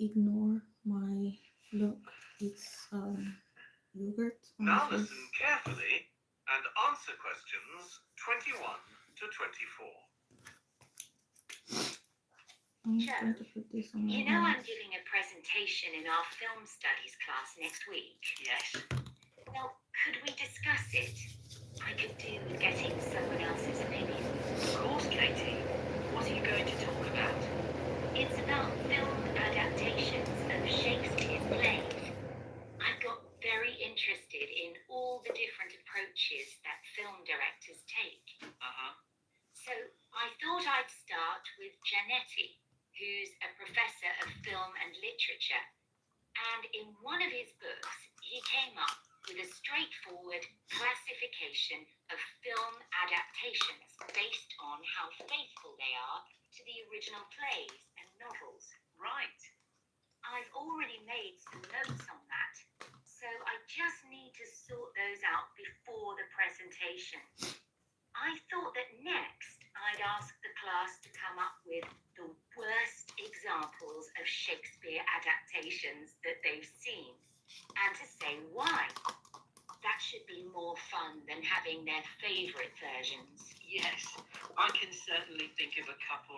ignore my look. It's yogurt on my Now face. listen carefully and answer questions 21 to 24. I'm Joe, going to put this on my you know I'm hands. giving a presentation in our film studies class next week. Yes. Well, could we discuss it? I could do with getting someone else's opinion. Of course, Katie. What are you going to talk about? It's about film adaptations of Shakespeare's plays. I got very interested in all the different approaches that film directors take. Uh-huh. So I thought I'd start with Giannetti, who's a professor of film and literature. And in one of his books, he came up with a straightforward classification of film adaptations based on how faithful they are to the original plays and novels. Right. I've already made some notes on that, so I just need to sort those out before the presentation. I thought that next I'd ask the class to come up with the worst examples of Shakespeare adaptations that they've seen, and to say why. That should be more fun than having their favourite versions. Yes, I can certainly think of a couple.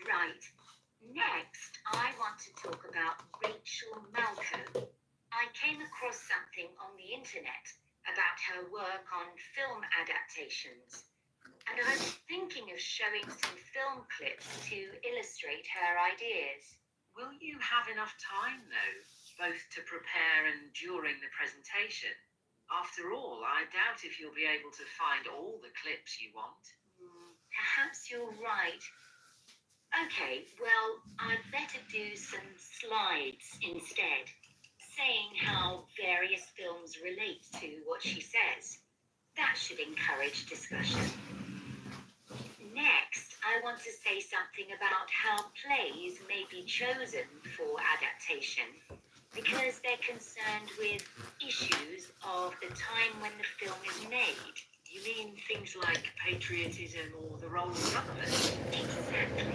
Right. Next, I want to talk about Rachel Malco. I came across something on the internet about her work on film adaptations, and I was thinking of showing some film clips to illustrate her ideas. Will you have enough time, though, both to prepare and during the presentation? After all, I doubt if you'll be able to find all the clips you want. Perhaps you're right. Okay, well, I'd better do some slides instead, saying how various films relate to what she says. That should encourage discussion. Next, I want to say something about how plays may be chosen for adaptation, because they're concerned with issues of the time when the film is made. You mean things like patriotism or the role of government? Exactly.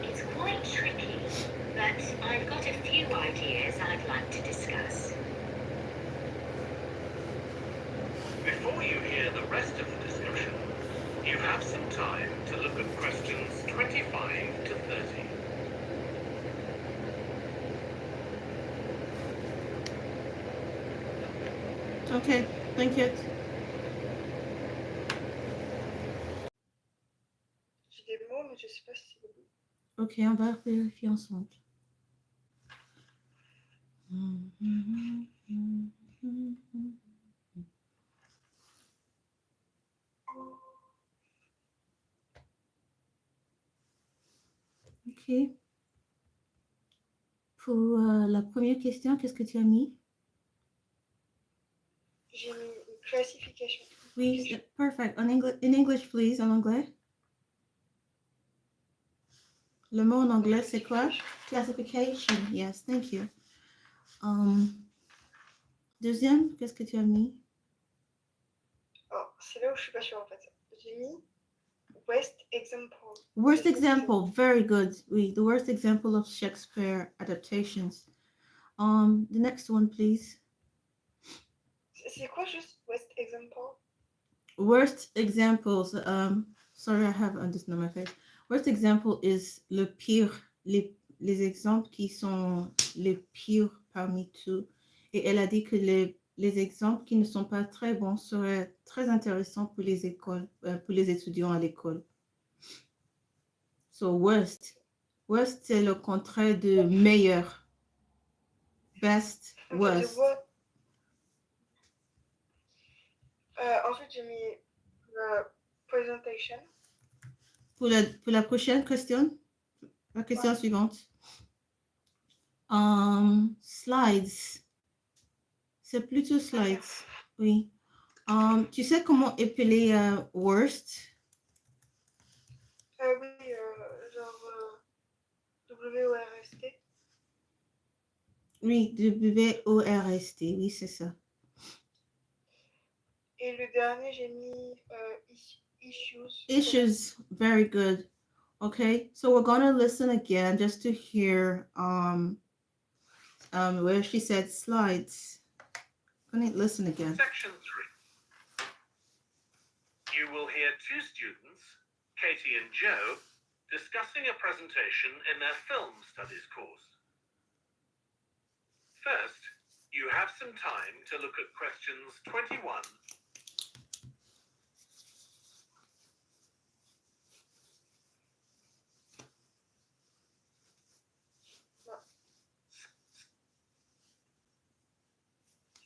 It's quite tricky, but I've got a few ideas I'd like to discuss. Before you hear the rest of the discussion, you have some time to look at questions 25 to 30. Okay, thank you. J'ai des mots, mais je sais pas si c'est bon. Ok, on va vérifier ensemble. Ok. Pour la première question, qu'est-ce que tu as mis? J'ai mis une classification. Oui, perfect. In English, please, en anglais. Le mot en anglais, c'est quoi? Classification. Yes, thank you. Deuxième, qu'est-ce que tu as mis? Oh, c'est là où je suis pas sûre en fait. J'ai mis worst example. Worst example, very good. Oui, the worst example of Shakespeare adaptations. The next one, please. C'est quoi juste worst example? Worst examples. Sorry, I have this on my face. Worst example is le pire, les exemples qui sont les pires parmi tous. Et elle a dit que les exemples qui ne sont pas très bons seraient très intéressants pour les écoles, pour les étudiants à l'école. So worst. Worst, c'est le contraire de meilleur. Best, worst. Ensuite, j'ai mis presentation. Pour la prochaine question, la question suivante. Slides. C'est plutôt slides. Oui. Tu sais comment épeler worst? Oui, genre W-O-R-S-T. Oui, W-O-R-S-T. Oui, c'est ça. Et le dernier, j'ai mis issues. Issues, very good. Okay, so we're gonna listen again just to hear where she said slides. Gonna listen again. Section 3. You will hear two students, Katie and Joe, discussing a presentation in their film studies course. First, you have some time to look at questions 21.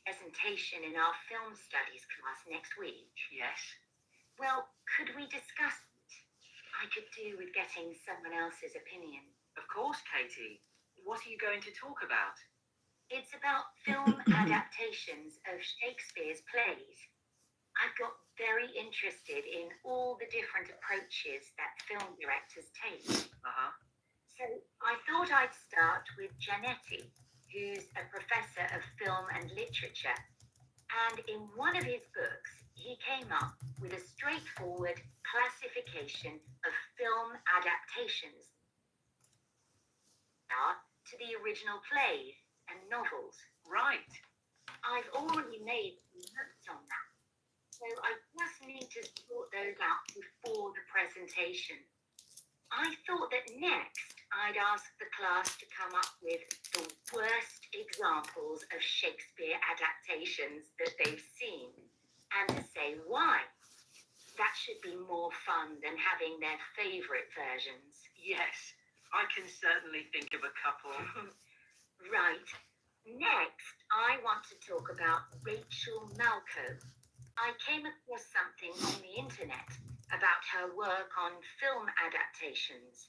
Presentation in our film studies class next week. Yes. Well, could we discuss it? I could do with getting someone else's opinion. Of course, Katie. What are you going to talk about? It's about film adaptations of Shakespeare's plays. I've got very interested in all the different approaches that film directors take. Uh-huh. So I thought I'd start with Giannetti, who's a professor of film and literature. And in one of his books, he came up with a straightforward classification of film adaptations to the original plays and novels. Right. I've already made some notes on that, so I just need to sort those out before the presentation. I thought that next I'd ask the class to come up with the worst examples of Shakespeare adaptations that they've seen and to say why. That should be more fun than having their favourite versions. Yes, I can certainly think of a couple. Right. Next, I want to talk about Rachel Malco. I came across something on the internet about her work on film adaptations,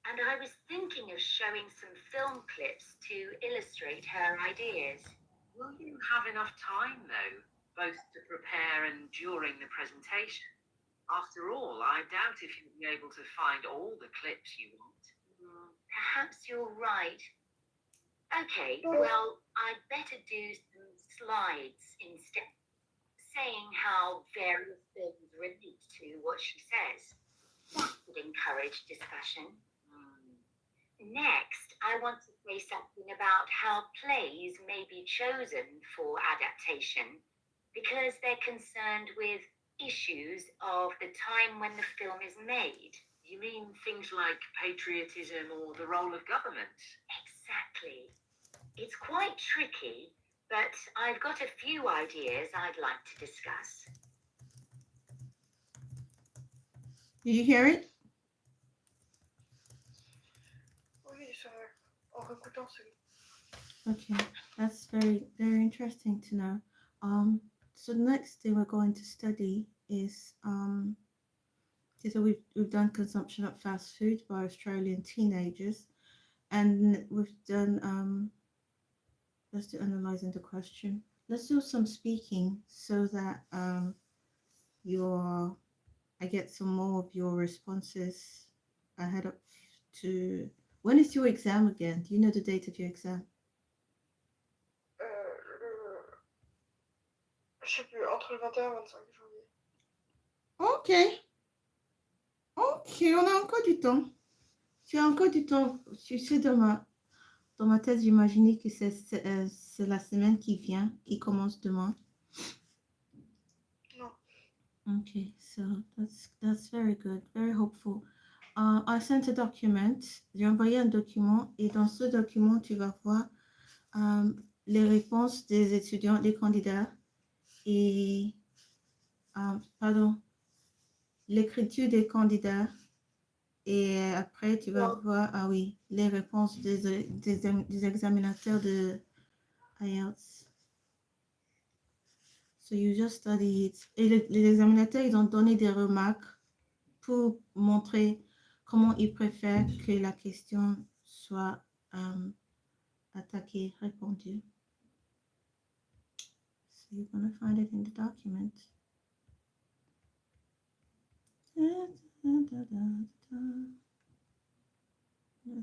and I was thinking of showing some film clips to illustrate her ideas. Will you have enough time, though, both to prepare and during the presentation? After all, I doubt if you'll be able to find all the clips you want. Perhaps you're right. Okay, well, I'd better do some slides instead, saying how various things relate to what she says. That would encourage discussion. Next, I want to say something about how plays may be chosen for adaptation because they're concerned with issues of the time when the film is made. You mean things like patriotism or the role of government? Exactly. It's quite tricky, but I've got a few ideas I'd like to discuss. Did you hear it? Oui, en réécoutant, c'est... Okay, that's very interesting to know. So the next thing we're going to study is so we've done consumption of fast food by Australian teenagers, and we've done let's do analyzing the question. Let's do some speaking so that I get some more of your responses ahead up to. When is your exam again? Do you know the date of your exam? Je sais plus, entre le 21 et le 25 janvier. Ok. Ok, on a encore du temps. Tu as encore du temps. Tu sais, dans ma tête, j'imaginais que c'est la semaine qui vient, qui commence demain. Non. Okay, so that's very good, very hopeful. I sent a document. J'ai envoyé un document et dans ce document, tu vas voir les réponses des étudiants, des candidats et pardon, l'écriture des candidats. Et après, tu vas voir, ah oui, les réponses des examinateurs de Ielts. So you just study it. Et les examinateurs, ils ont donné des remarques pour montrer comment ils préfèrent que la question soit attaquée, répondue. So you're going to find it in the document.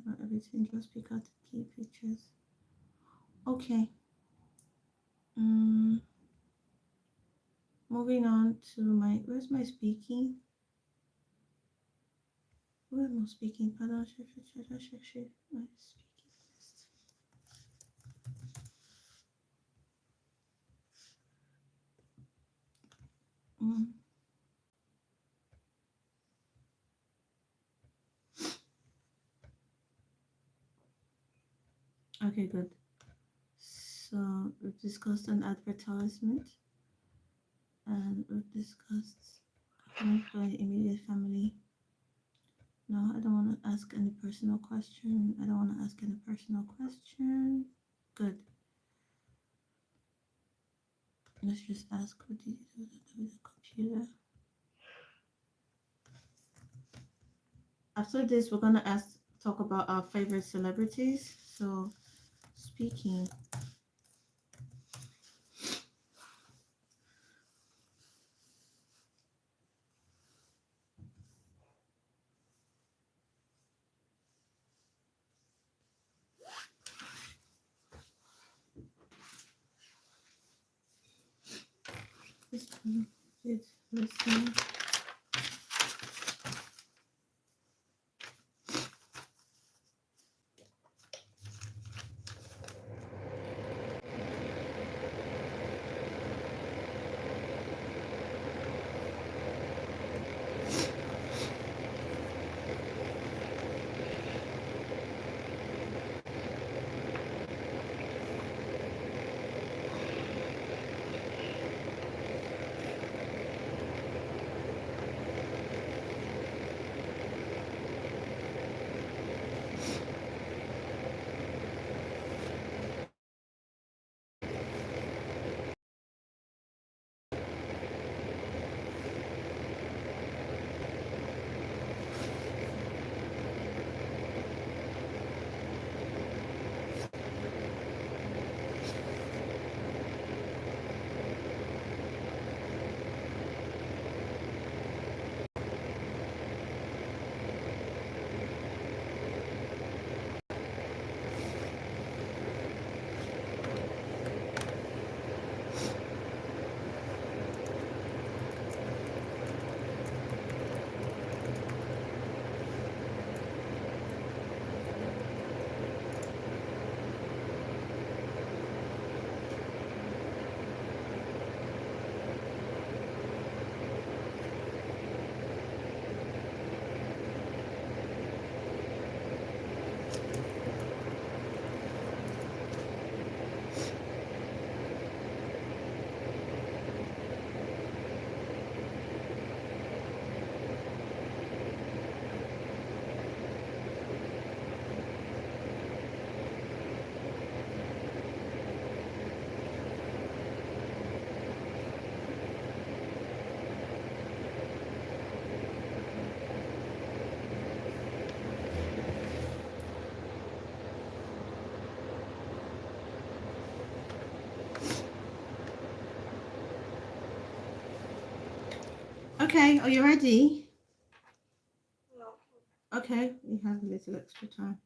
Not everything, just pick out the key features. Okay. Moving on to where's my speaking? Where am I speaking, pardon, je vais chercher. Ouais, speaking test. Okay, good. So we've discussed an advertisement, and we've discussed friends by immediate family. No, I don't want to ask any personal question. I don't want to ask any personal question. Good. Let's just ask, what did you do with the computer? After this, we're gonna talk about our favorite celebrities. So, speaking. This one did listen. Okay, are you ready? No. Okay, we have a little extra time.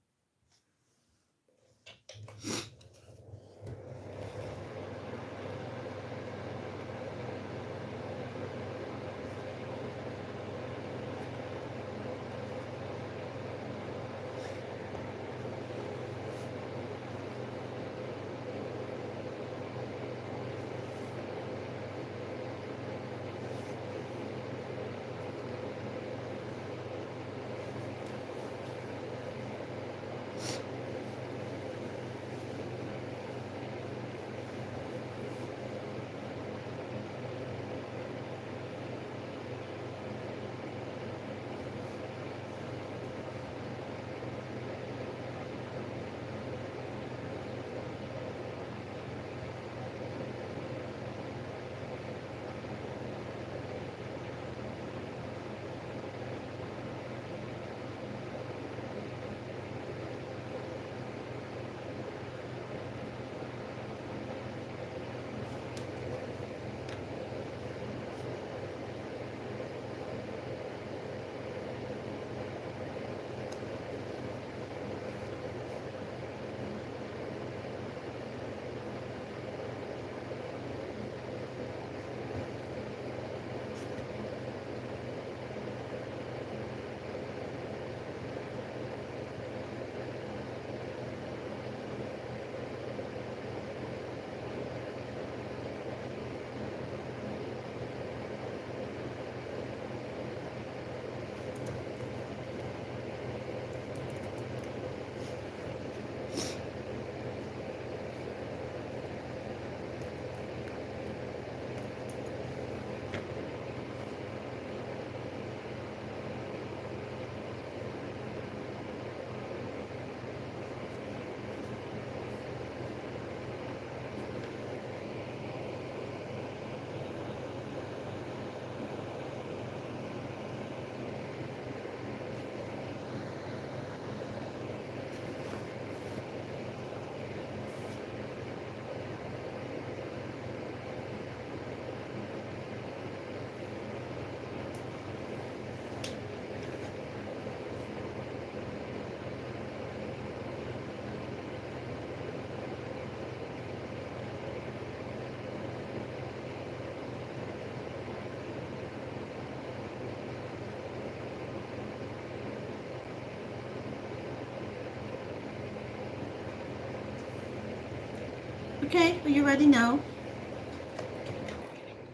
Okay, are you ready now?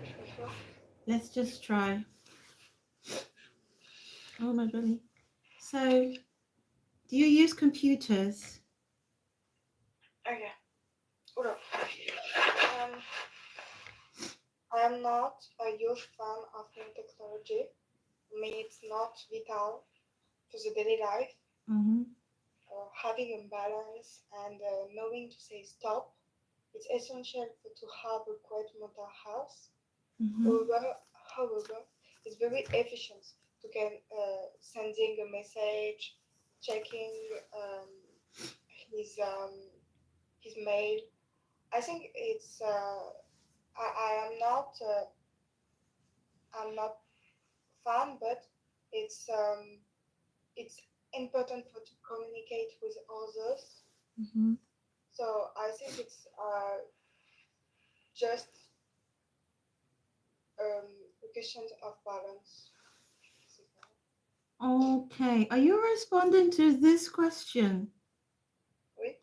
Je pense pas. Let's just try. Oh my belly. So, do you use computers? Okay. Oula. I am not a huge fan of new technology. For me, it's not vital for the daily life. Mm-hmm. Having a balance and knowing to say stop, it's essential to have a quiet mental health. Mm-hmm. However, it's very efficient to can sending a message, checking his his mail. I think it's I'm not fan, but it's um, it's important for to communicate with others. Mm-hmm. So I think it's just a question of balance. Okay, are you responding to this question? Oui,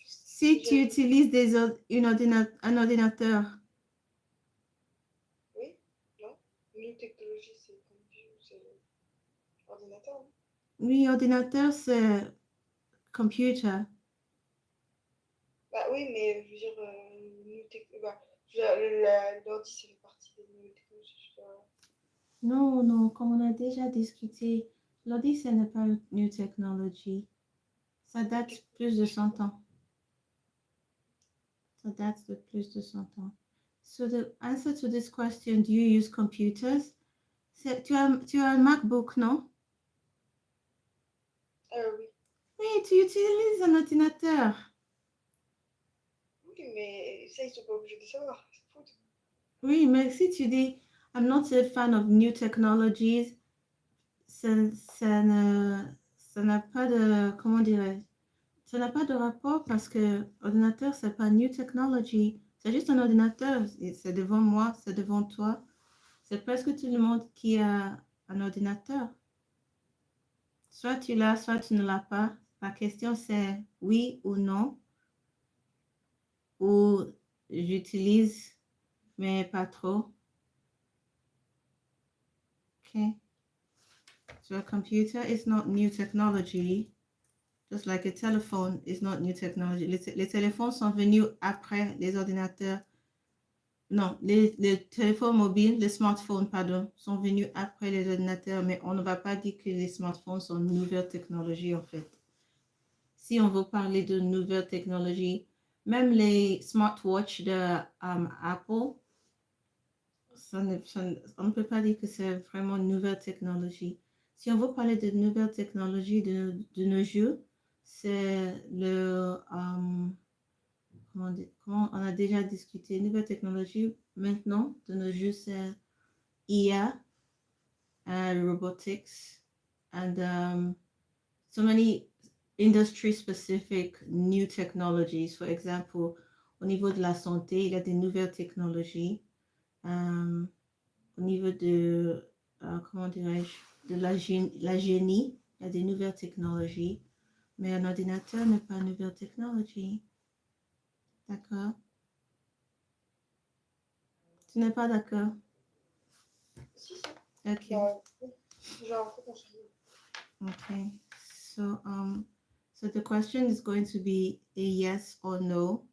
Si tu je, utilises un ordinateur. oui, non. New technologie, c'est ordinateur. Non. Oui, ordinateur, c'est computer. Bah oui, mais je veux dire, l'ordi, c'est fait partie des nouvelles technologies. Non, non, comme on a déjà discuté, l'ordi, ce n'est pas une new technology. Ça date plus de 100 ans. Ça date de plus de 100 ans. So the answer to this question, do you use computers? Tu as un MacBook, non? Oui. Oui, tu utilises un ordinateur. Oui, mais ça, ils sont pas obligés de savoir. C'est fou. Oui, mais si tu dis, I'm not a fan of new technologies, ça n'a pas de, comment dirais-je, ça n'a pas de rapport parce que ordinateur, c'est pas new technology. C'est juste un ordinateur. C'est devant moi, c'est devant toi. C'est presque tout le monde qui a un ordinateur. Soit tu l'as, soit tu ne l'as pas. La question c'est oui ou non. Ou j'utilise, mais pas trop. Okay. So a computer is not new technology. Just like a telephone is not new technology. Les téléphones sont venus après les ordinateurs. Non, les téléphones mobiles, les smartphones, pardon, sont venus après les ordinateurs, mais on ne va pas dire que les smartphones sont une nouvelle technologie en fait. Si on veut parler de nouvelles technologies, même les smartwatches de Apple, on ne peut pas dire que c'est vraiment une nouvelle technologie. Si on veut parler de nouvelles technologies de nos jours, c'est comment on a déjà discuté, nouvelles technologies. Maintenant, de nos jours, c'est IA, robotics, and so many industry-specific new technologies. For example, au niveau de la santé, il y a des nouvelles technologies. Au niveau de, comment dirais-je, de la génie, il y a des nouvelles technologies. Mais un ordinateur n'est pas une nouvelle technologie. D'accord? Tu n'es pas d'accord? Si, si. Ok. Genre, en fait, on se dit. Okay. So the question is going to be a yes or no.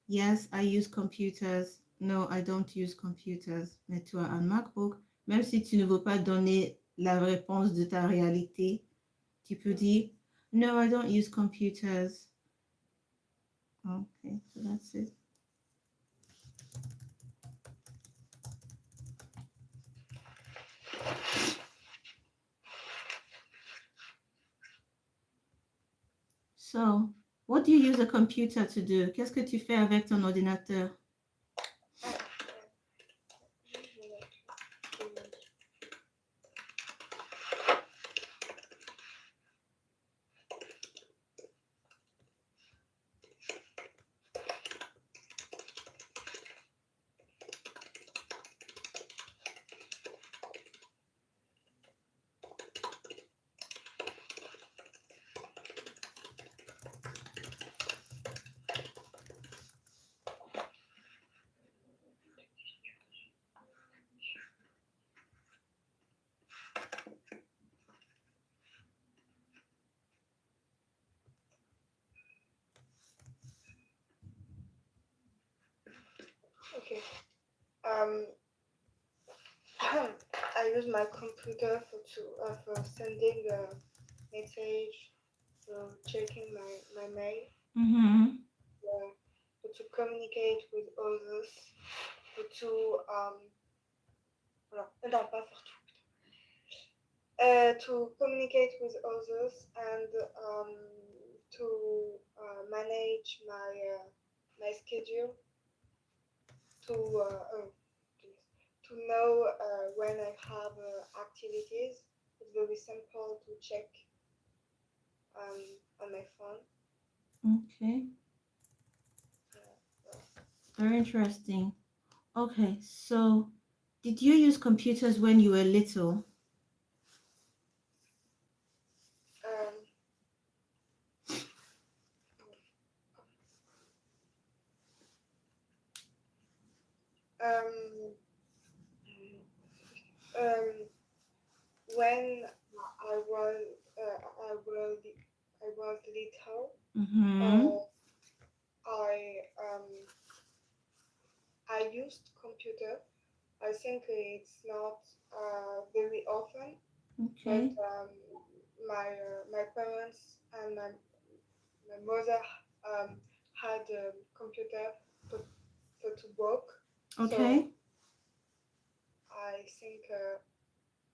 Yes, I use computers. No, I don't use computers. Mais tu as un MacBook. Même si tu ne veux pas donner la réponse de ta réalité, tu peux dire no, I don't use computers. Okay, so that's it. So, what do you use a computer to do? Qu'est-ce que tu fais avec ton ordinateur? Okay. I use my computer for sending a message, for checking my mail, Mm-hmm. for to communicate with others, for to voilà. Non, pas for to communicate with others and to manage my schedule, to to know when I have activities. It's very simple to check on my phone. Okay. Yeah. Very interesting. Okay, so did you use computers when you were little? Um, um, um, when I was I was little, Mm-hmm. uh, I I used computer. I think it's not very often, but Okay. my parents and my mother had a computer for, to work. So Okay. I think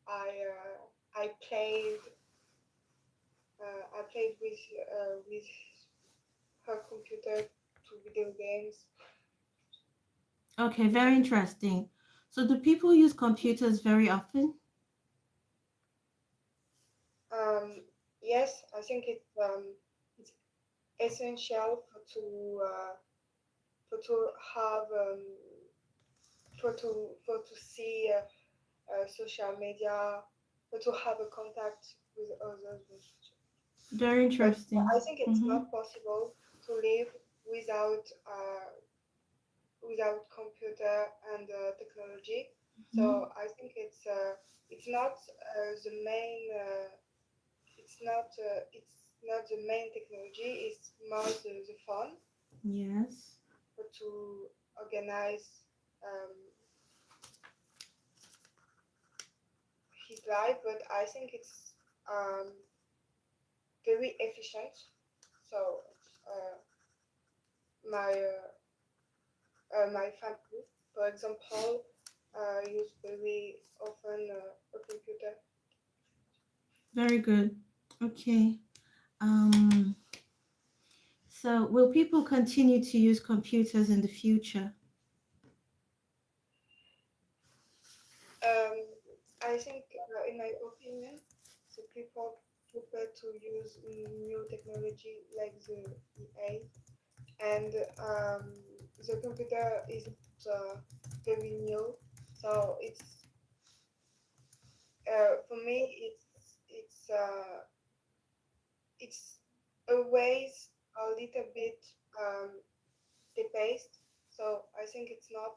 I played with her computer to video games. Okay, very interesting. So do people use computers very often? Yes, I think it's essential for to have for to see social media, for to have a contact with others. Very But interesting. I think it's Mm-hmm. not possible to live without without computer and technology. Mm-hmm. So I think it's not the main it's not the main technology. It's more the phone Yes. to organize um, his life. But I think it's very efficient. So uh, my family, for example, use very often a computer. Very good. Okay. Um, so will people continue to use computers in the future? Um, I think, in my opinion, the people prefer to use new technology like the AI, and the computer is very new, so for me it's always a little bit um, debased. So I think it's not.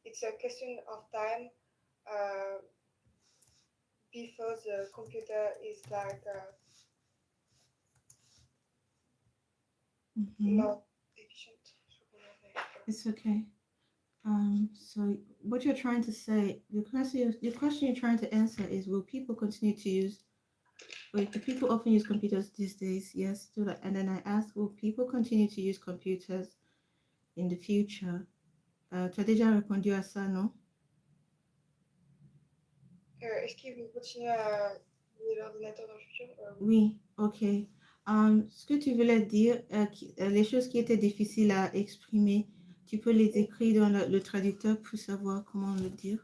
It's a question of time uh, before the computer is like Mm-hmm. not efficient. It's okay. So what you're trying to say, the question you're trying to answer is, will people continue to use? Wait, do people often use computers these days? Yes, do that. And then I asked, will people continue to use computers in the future? Tu as déjà répondu à ça, non? Est-ce qu'ils vont continuer à utiliser l'ordinateur dans le futur? Oui, ok. Ce que tu voulais dire, les choses qui étaient difficiles à exprimer, tu peux les Oui. écrire dans le traducteur pour savoir comment le dire.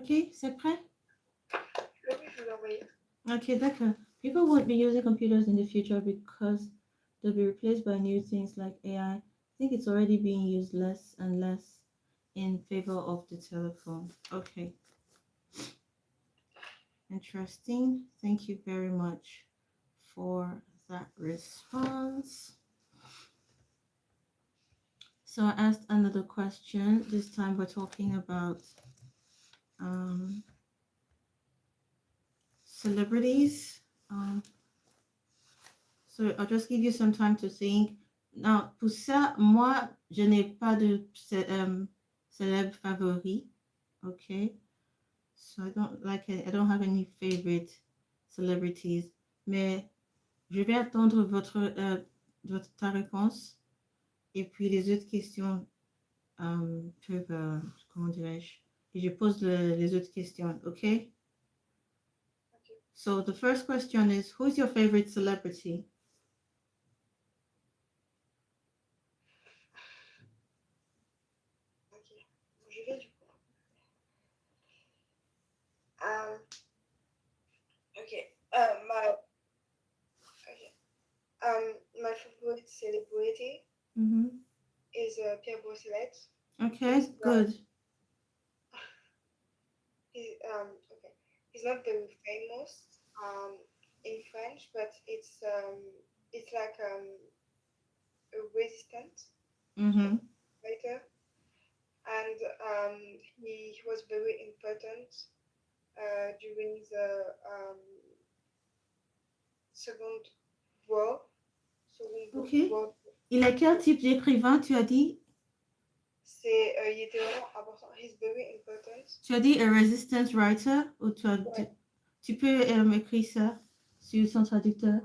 Ok, c'est prêt? Oui, je vous l'envoyer. Okay, d'accord. People won't be using computers in the future because they'll be replaced by new things like AI. I think it's already being used less and less in favor of the telephone. Okay, interesting. Thank you very much for that response. So I asked another question. This time we're talking about um, celebrities. So I'll just give you some time to think. Now, pour ça, moi, je n'ai pas de célèbre favori. Okay. So I don't like it. I don't have any favorite celebrities. Mais je vais attendre ta réponse. Et puis les autres questions peuvent, comment dirais-je? Et je pose les autres questions. Okay. So the first question is, who's your favorite celebrity? Ok. Je vais du coup. Um, okay. My favorite celebrity Mm-hmm. is Pierre Brosselet. Okay, good. Okay. He's not very famous in French, but it's like a resistant Mm-hmm. writer, and he was very important during the Second War. Ok. War. Il est quel type d'écrivain, tu as dit? Il était vraiment important. He's very important. Tu as dit a resistance writer ou Ouais. tu peux écrire ça sur son traducteur?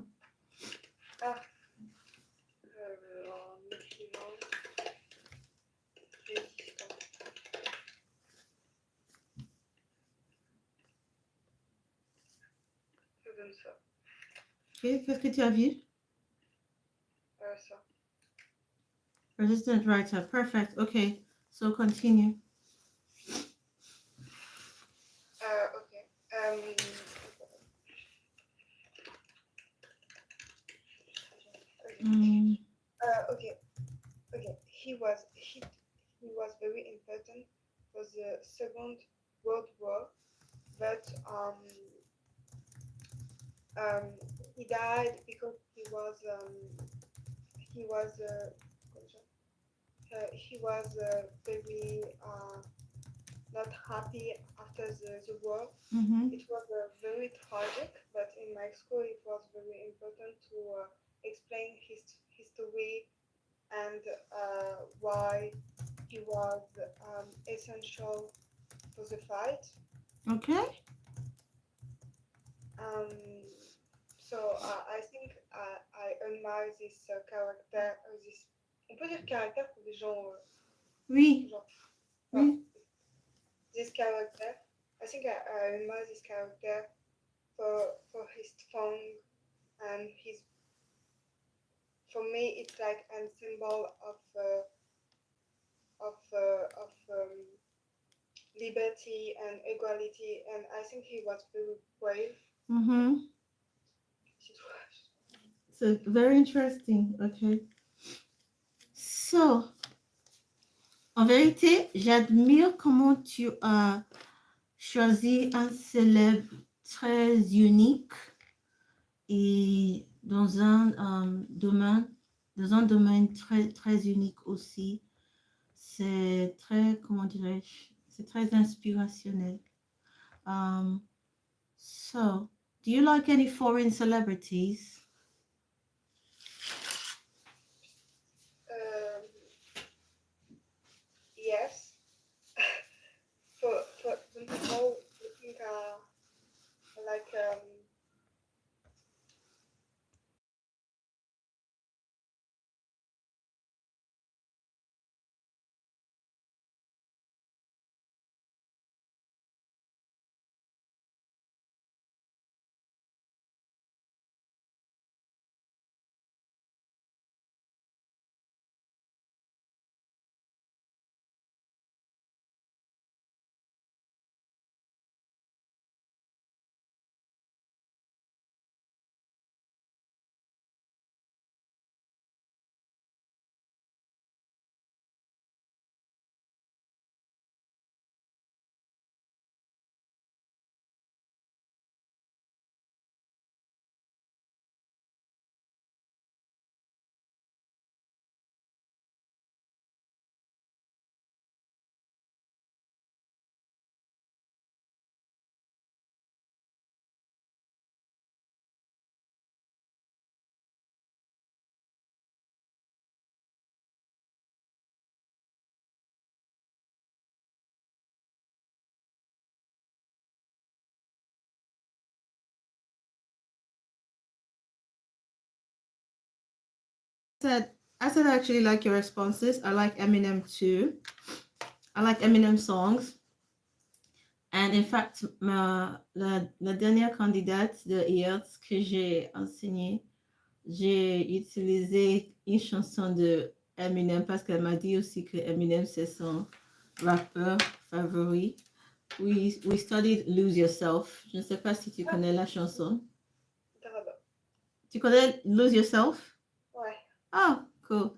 Ah. En écrivant résistant. Je donne ça. Ok, qu'est-ce que tu as vu? Ça. Resistant writer, perfect. Okay, so continue. Okay. Mm. Okay. He was very important for the Second World War, but he died because he was very not happy after the war. Mm-hmm. It was very tragic, but in my school it was very important to explain his history and why he was essential for the fight. Okay. So I think I admire this character. On peut dire caractère pour des gens. Oui. Genre, Oui. this character. I think I admire this character for his strong and his. For me, it's like a symbol of liberty and equality, and I think he was very brave. Mm-hmm. So very interesting. Okay. So, en vérité, j'admire comment tu as choisi un célèbre très unique et dans un domaine très, très unique aussi. C'est très, comment dirais-je, c'est très inspirationnel. So, do you like any foreign celebrities? Yes. For some people, I think like said I said I actually like your responses. I like Eminem too. I like Eminem songs. And in fact, la dernière candidate de Ielts que j'ai enseignée, j'ai utilisé une chanson de Eminem parce qu'elle m'a dit aussi que Eminem c'est son rappeur favori. We studied Lose Yourself. Je ne sais pas si tu connais la chanson. Tu connais Lose Yourself? Ouais. Oh, cool.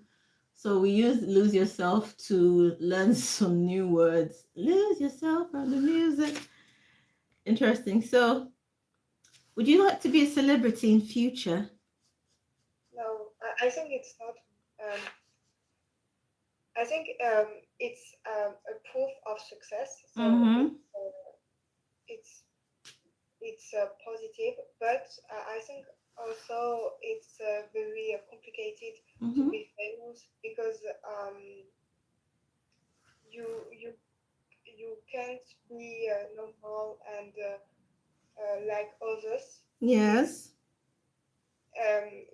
So we used Lose Yourself to learn some new words. Lose yourself on the music. Interesting. So, would you like to be a celebrity in future? No, I think it's not. I think it's a proof of success. So Mm-hmm. it's positive, but I think also it's very complicated to Mm-hmm. be famous because you you you can't be normal and like others. Yes.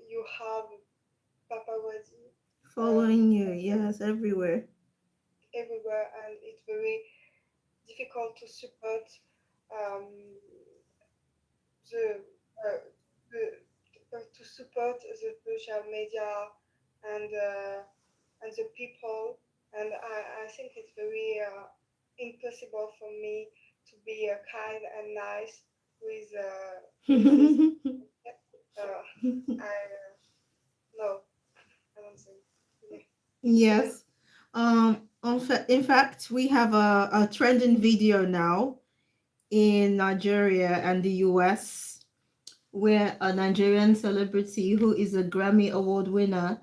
You have paparazzi Following you. Yes, everywhere. everywhere, and it's very difficult to support um, the, uh, to support the social media and the people. And I think it's very impossible for me to be kind and nice with this. I no, I don't think. Yeah. Yes. In fact, we have a trending video now in Nigeria and the US where a Nigerian celebrity who is a Grammy Award winner,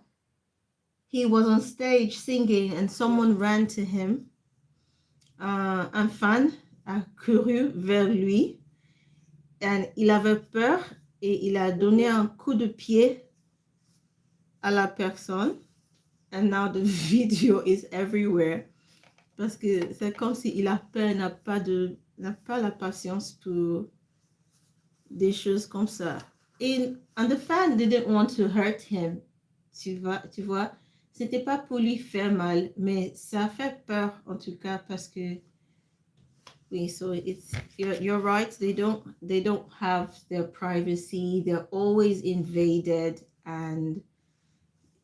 he was on stage singing and someone ran to him. Un fan a couru vers lui et il avait peur et il a donné un coup de pied à la personne. And now the video is everywhere. Parce que c'est comme s'il a peur, n'a pas la patience pour des choses comme ça. And the fan didn't want to hurt him. Tu vois, c'était pas pour lui faire mal, mais ça fait peur en tout cas parce que oui, so it's you're right. They don't have their privacy. They're always invaded, and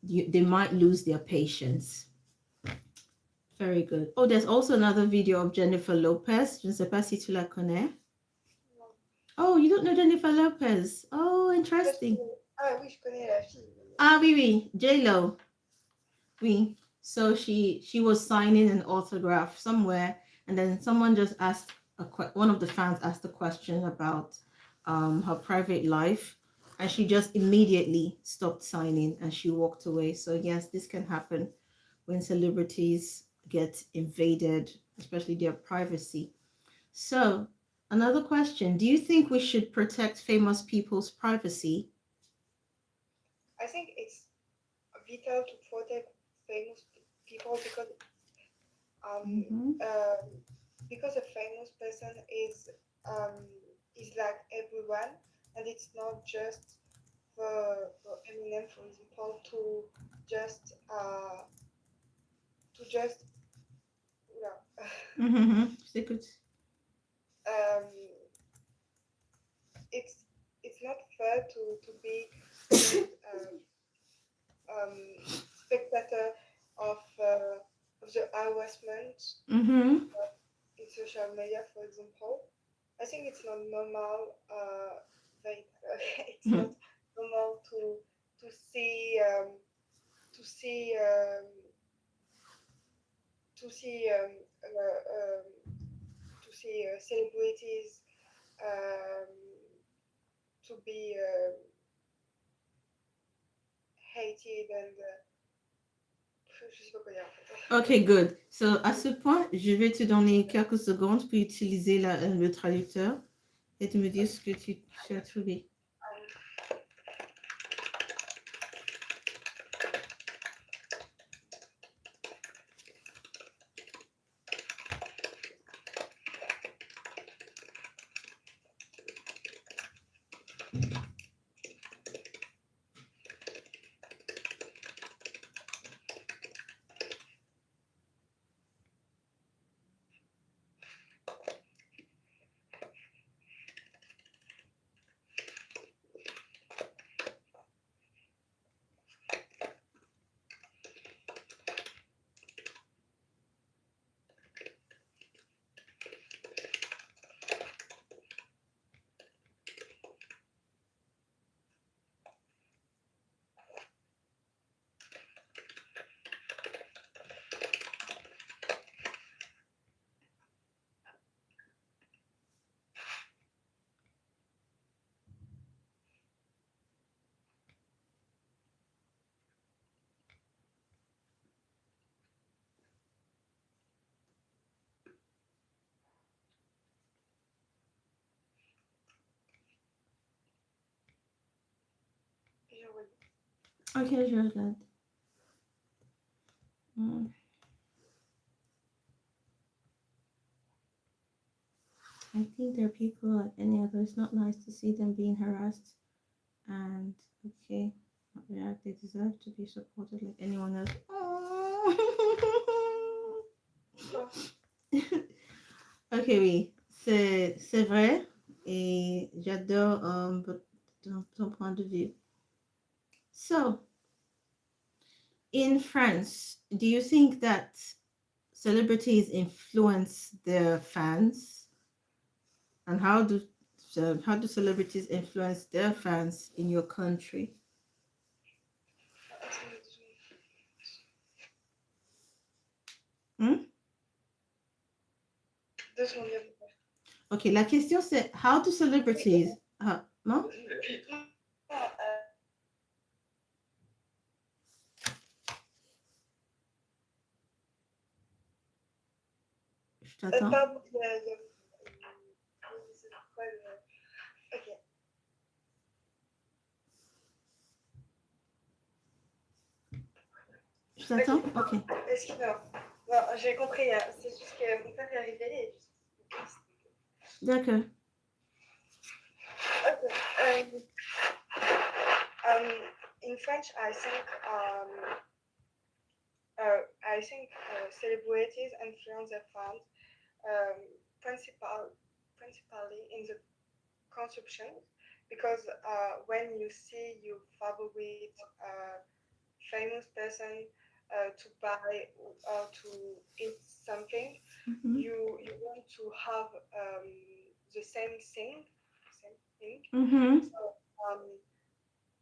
they might lose their patience. Very good. Oh, there's also another video of Jennifer Lopez. Je ne sais pas si tu la connais. Oh, you don't know Jennifer Lopez. Oh, interesting. Ah oui, je connais la fille. Ah, oui, oui. J-Lo. Oui. So she was signing an autograph somewhere, and then someone just asked one of the fans asked a question about her private life, and she just immediately stopped signing and she walked away. So yes, this can happen when celebrities get invaded, especially their privacy. So, another question. Do you think we should protect famous people's privacy? I think it's vital to protect famous people Mm-hmm. because a famous person is like everyone, and it's not just for Eminem, for example, just uh, to just yeah. Mm-hmm. C'est good. um, it's not fair to be um, spectator of the harassment Mm-hmm. in social media, for example. I think it's not normal. It's not normal to see to see um, to see celebrities um, to be hated and je sais pas quoi dire en fait. Okay, good. So, à ce point, je vais te donner quelques secondes pour utiliser le traducteur et tu me dire ce que tu as trouvé. Ok, je regarde. Hmm. I think there are people like any other. It's not nice to see them being harassed. And okay, not react. They deserve to be supported like anyone else. Oh. Ok, oui, c'est vrai. Et j'adore ton point de vue. So, in France, do you think that celebrities influence their fans? And how do celebrities influence their fans in your country? Hmm? Deux secondes, il y a- Ok, la question c'est how do celebrities non? Je t'attends. Pardon, c'est quoi ok. Je t'attends? Ok. Ok. Excuse-moi. Non, j'ai compris. Hein. C'est juste que mon père est arrivé et D'accord. okay. In French, I think celebrities influence their fans um, principally in the consumption because when you see your favorite famous person to buy or to eat something, Mhm. you want to have the same thing. Mhm. So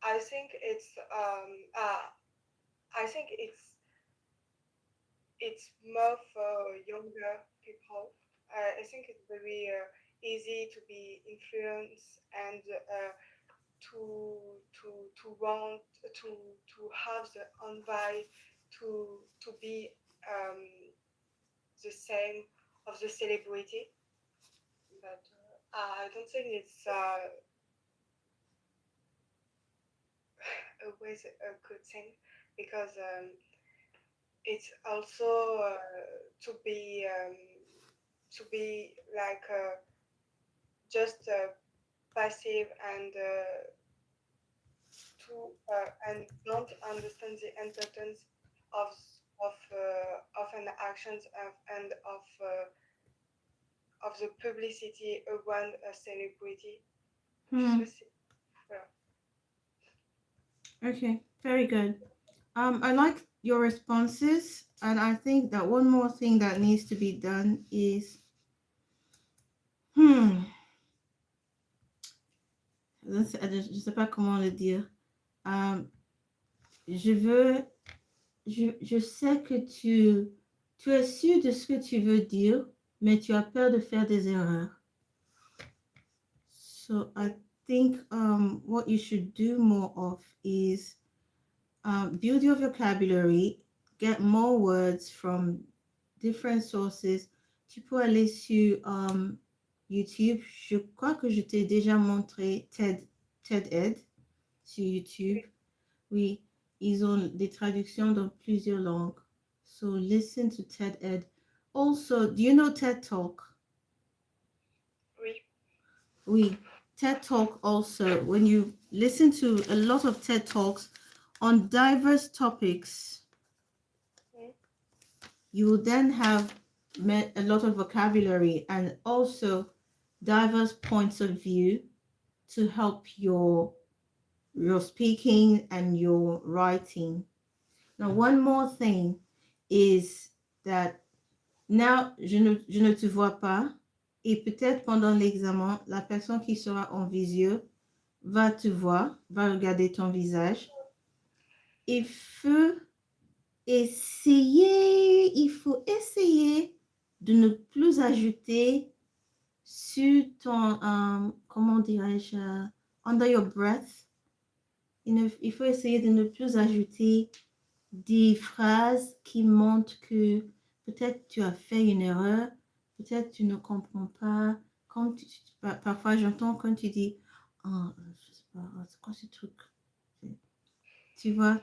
I think it's more for younger people. I think it's very easy to be influenced and to want to have the envy to be um, the same of the celebrity. But I don't think it's always a good thing because it's also to be like just passive and don't understand the importance of an actions of the publicity around a celebrity. Hmm. Just, voilà. Okay, very good. I like your responses, and I think that one more thing that needs to be done is, hmm, je sais pas comment le dire. Um, je veux, je sais que tu es sûr de ce que tu veux dire, mais tu as peur de faire des erreurs. So I think what you should do more of is build your vocabulary, get more words from different sources. Tu peux aller sur YouTube. Je crois que je t'ai déjà montré TED sur YouTube. Oui, ils ont des traductions dans plusieurs langues. So listen to TED. Also, do you know TED Talk? Oui. Oui, TED Talk also. When you listen to a lot of TED Talks on diverse topics, you will then have met a lot of vocabulary and also diverse points of view to help your speaking and your writing. Now, one more thing is that now je ne te vois pas et peut-être pendant l'examen, la personne qui sera en visio va te voir, va regarder ton visage. Il faut essayer de ne plus ajouter sur ton, comment dirais-je, under your breath. Il faut essayer de ne plus ajouter des phrases qui montrent que peut-être tu as fait une erreur, peut-être tu ne comprends pas. Comme parfois j'entends quand tu dis, oh, je sais pas, c'est quoi ce truc? Tu vois,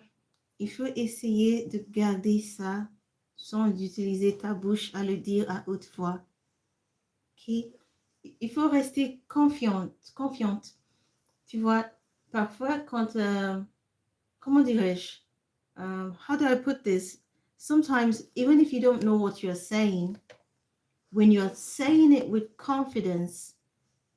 il faut essayer de garder ça sans utiliser ta bouche à le dire à haute voix. Ok? Il faut rester confiante. Tu vois, parfois quand, comment dirais-je, how do I put this? Sometimes, even if you don't know what you're saying, when you're saying it with confidence,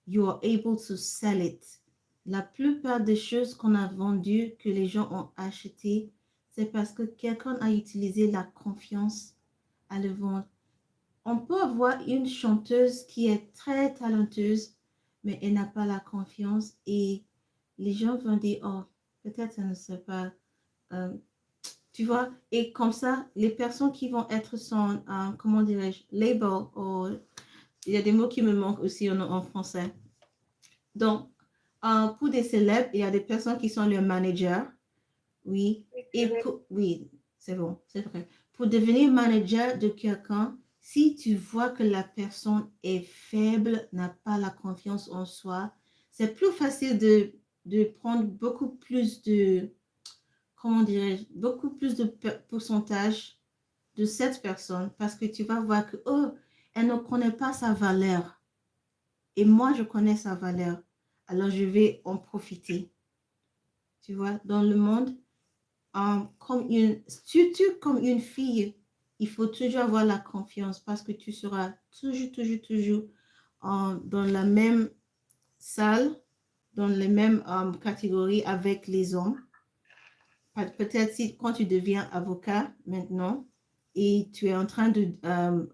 you are able to sell it. La plupart des choses qu'on a vendues, que les gens ont achetées, c'est parce que quelqu'un a utilisé la confiance à le vendre. On peut avoir une chanteuse qui est très talenteuse, mais elle n'a pas la confiance et les gens vont dire, oh, peut-être ça ne sait pas. Euh, tu vois, et comme ça, les personnes qui vont être son, comment dirais-je, label, il y a des mots qui me manquent aussi en français. Donc, pour des célèbres, il y a des personnes qui sont leurs managers, oui, oui, c'est bon, c'est vrai. Pour devenir manager de quelqu'un, si tu vois que la personne est faible, n'a pas la confiance en soi, c'est plus facile de prendre beaucoup plus de, comment dirais-je, beaucoup plus de pourcentage de cette personne parce que tu vas voir que, oh, elle ne connaît pas sa valeur. Et moi, je connais sa valeur. Alors, je vais en profiter. Tu vois, dans le monde, surtout comme une fille, il faut toujours avoir la confiance parce que tu seras toujours dans la même salle, dans les mêmes catégories avec les hommes. Peut-être si quand tu deviens avocat maintenant et tu es en train de,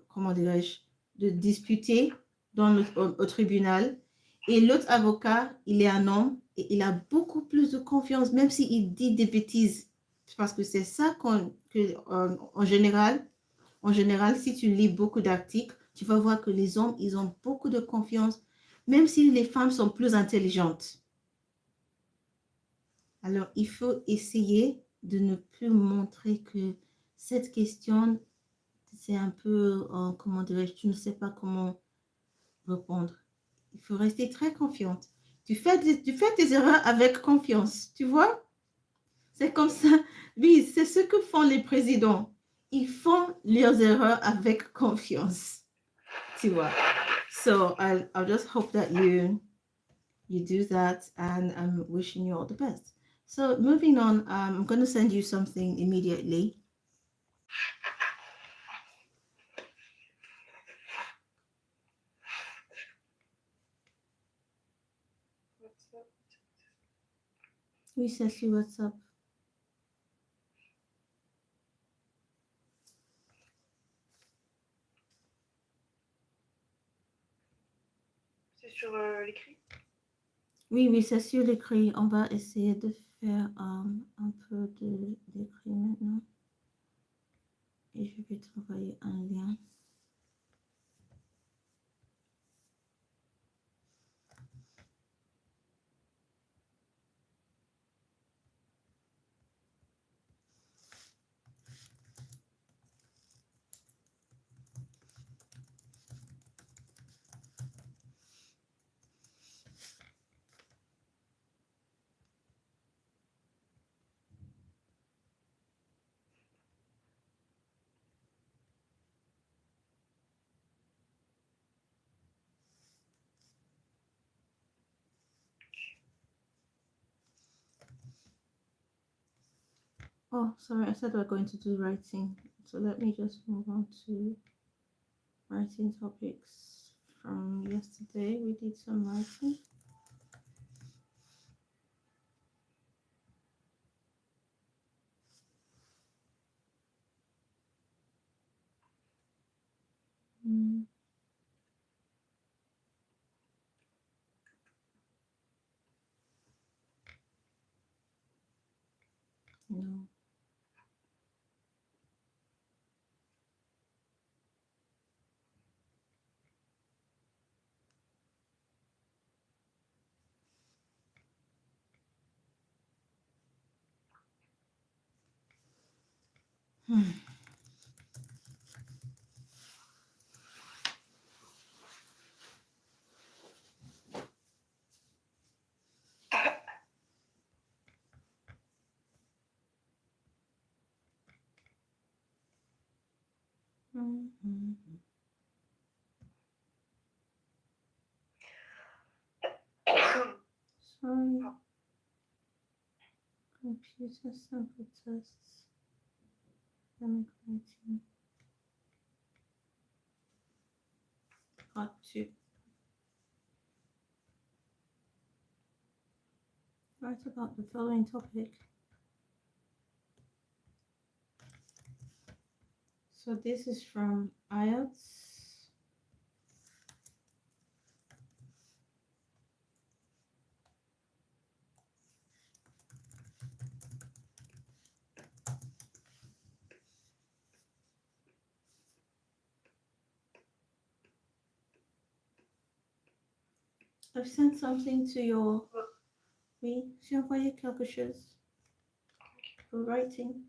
comment dirais-je, de disputer au tribunal et l'autre avocat, il est un homme et il a beaucoup plus de confiance, même s'il dit des bêtises. Parce que c'est ça en général, si tu lis beaucoup d'articles, tu vas voir que les hommes, ils ont beaucoup de confiance, même si les femmes sont plus intelligentes. Alors, il faut essayer de ne plus montrer que cette question, c'est un peu, comment dirais-je, tu ne sais pas comment répondre. Il faut rester très confiante. Tu fais tes erreurs avec confiance, tu vois? C'est comme ça. Oui, c'est ce que font les présidents. Ils font leurs erreurs avec confiance, tu vois? So, I'll just hope that you do that, and I'm wishing you all the best. So moving on, I'm going to send you something immediately. Oui, c'est sur WhatsApp. C'est sur l'écrit? Oui, c'est sur l'écrit. On va essayer de faire un peu d'écrit maintenant. Et je vais travailler un lien. Oh, sorry, I said we're going to do writing. So let me just move on to writing topics from yesterday. We did some writing. No. Sorry. Computer sample tests. Democrating. Part 2. Write about the following topic. So this is from Ielts. I've sent something to your... Oui, j'ai envoyé quelque chose for writing.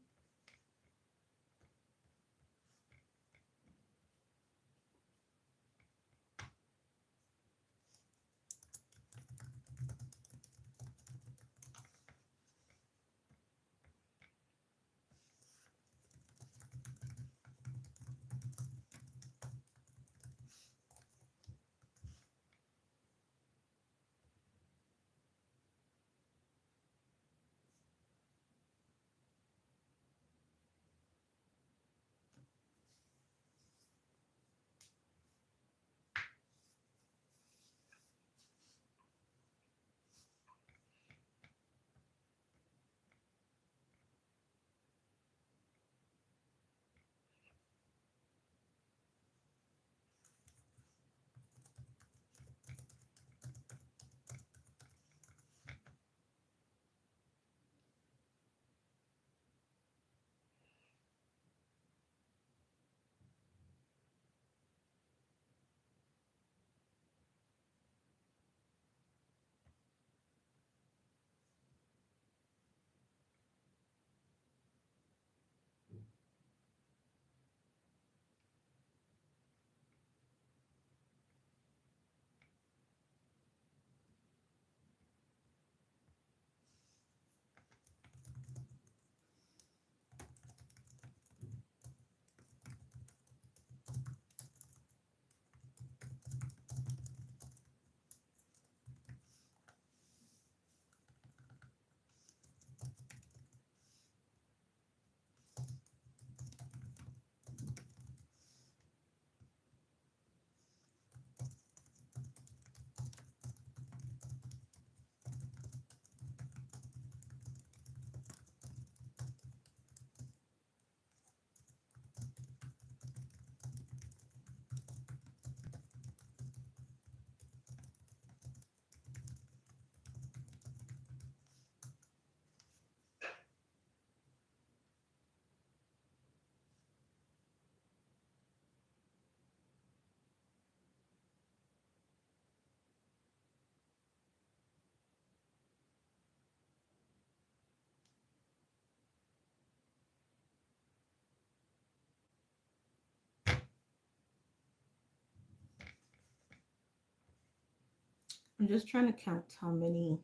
I'm just trying to count how many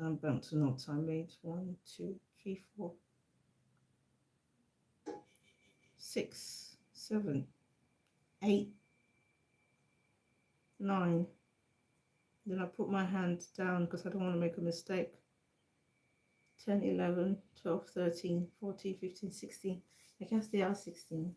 bouncy notes I made. 1, 2, 3, 4, 6, 7, 8, 9. Then I put my hand down because I don't want to make a mistake. 10, 11, 12, 13, 14, 15, 16. I guess they are 16.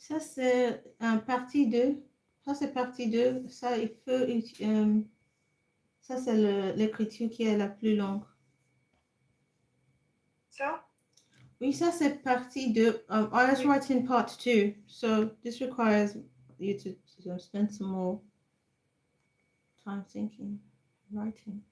Ça, c'est partie 2. Ça, c'est partie 2. Ça, il faut... ça, c'est l'écriture qui est la plus longue. So, Oui, ça, c'est partie 2. I was writing part 2. So, this requires you to spend some more time thinking, writing.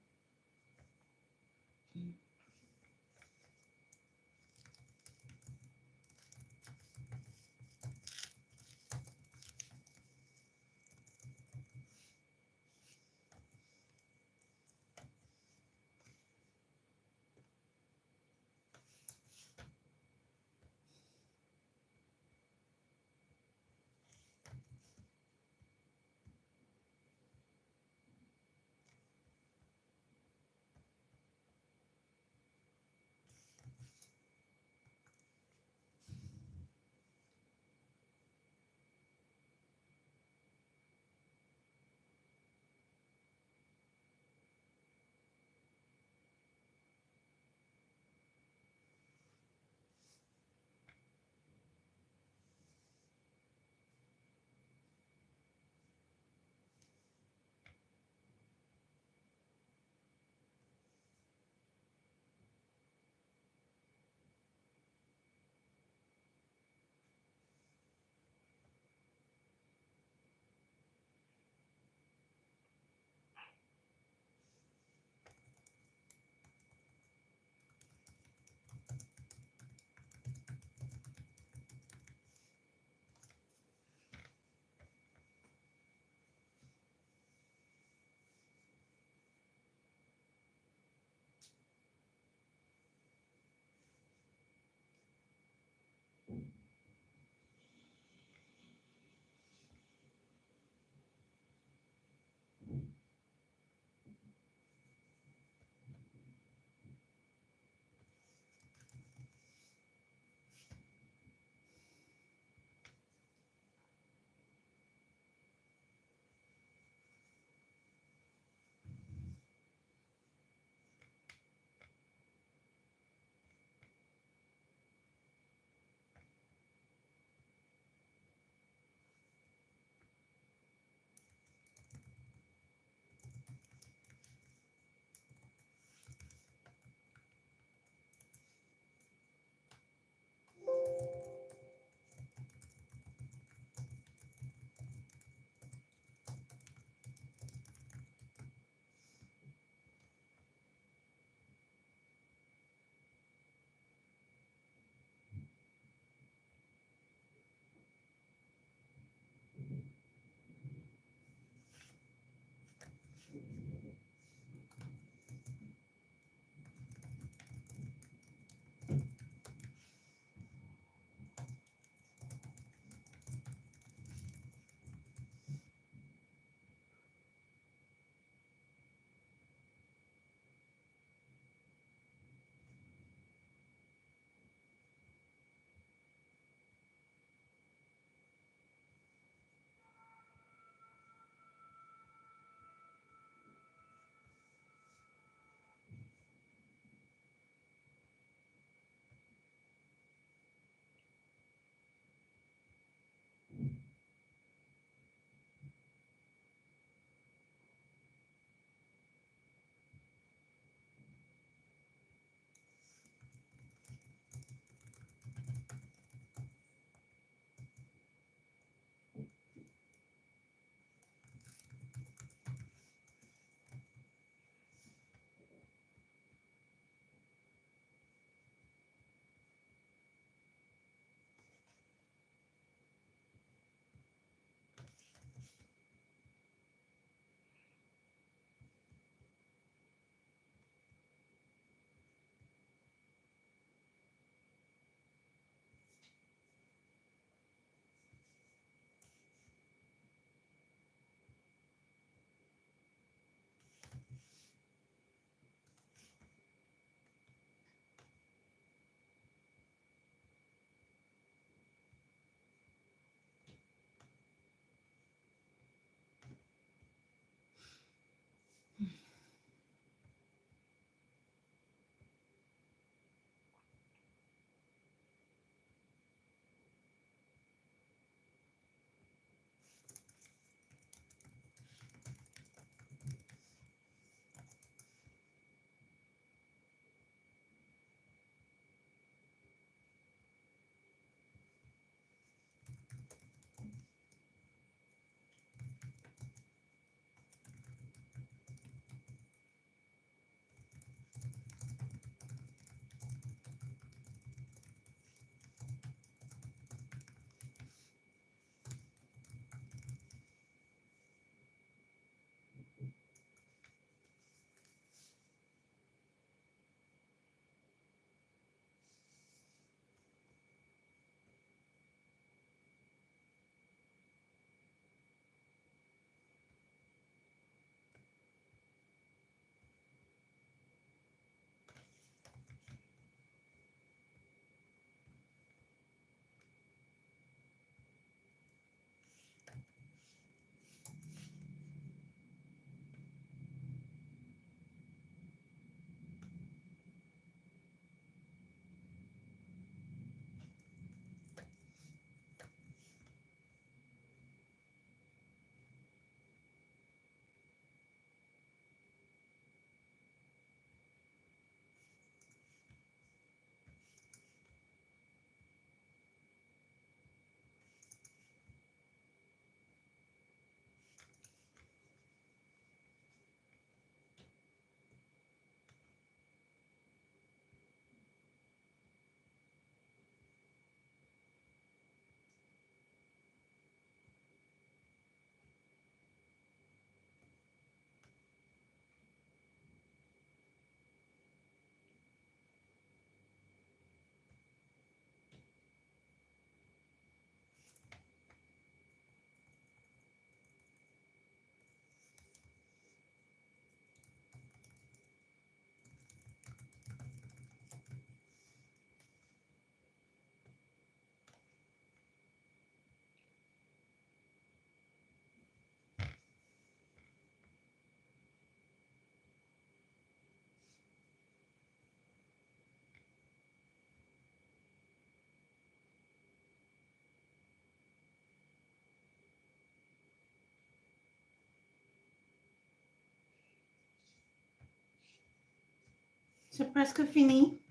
C'est presque fini.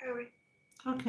Ah oui. Ok.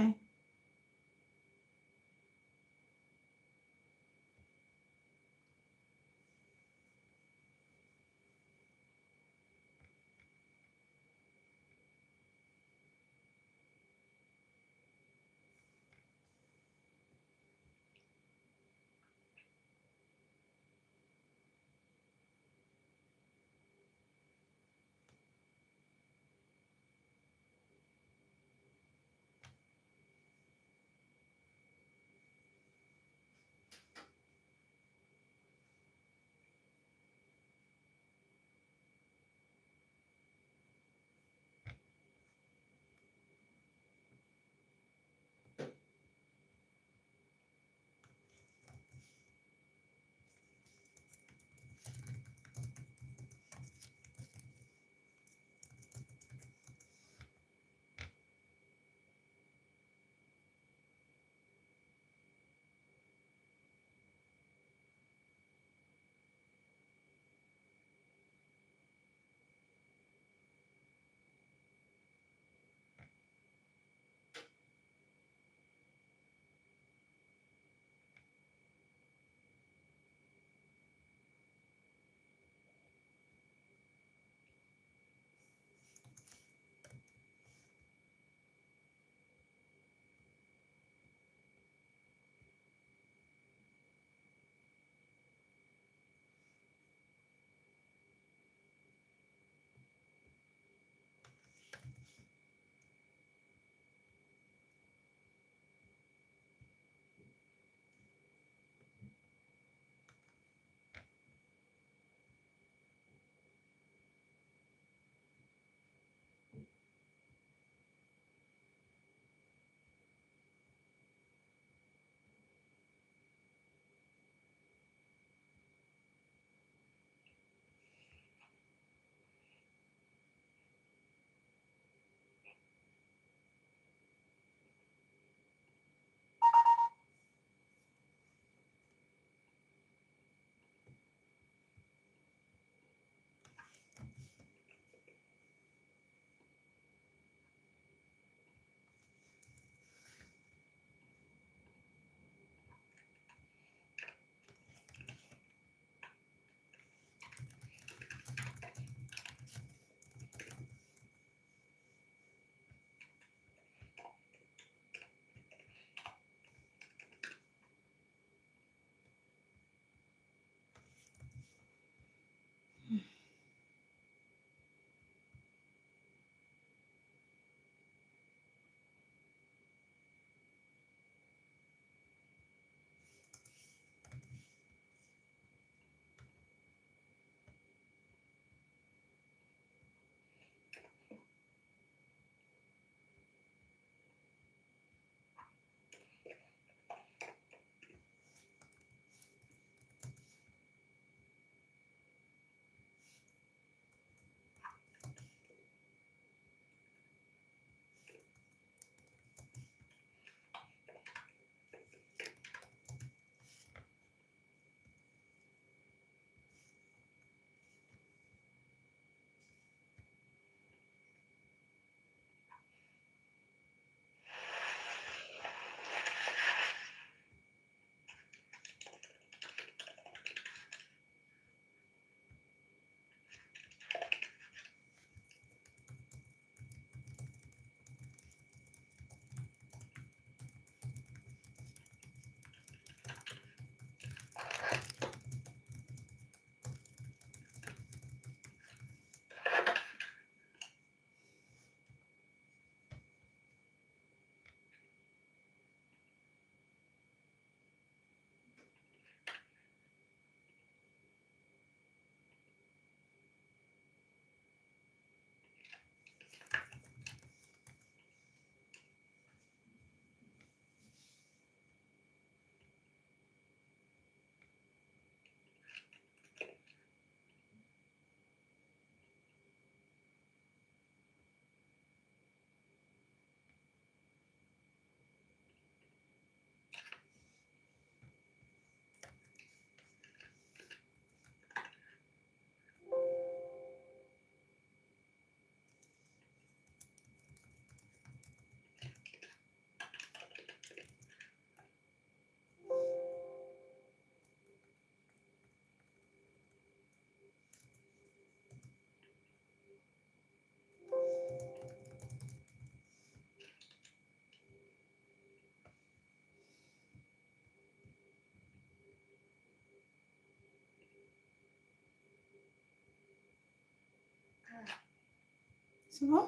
C'est bon?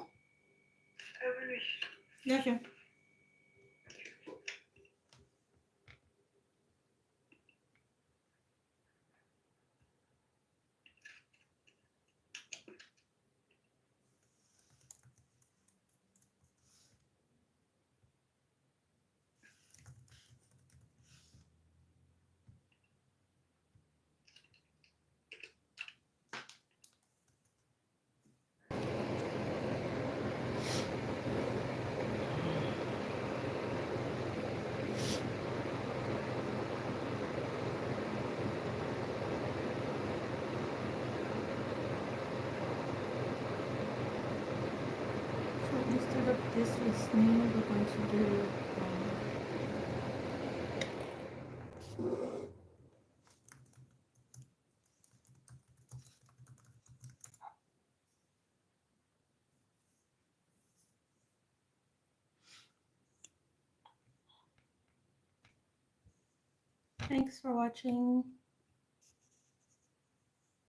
Oui. D'accord. So instead of this listening, we're going to do thanks for watching.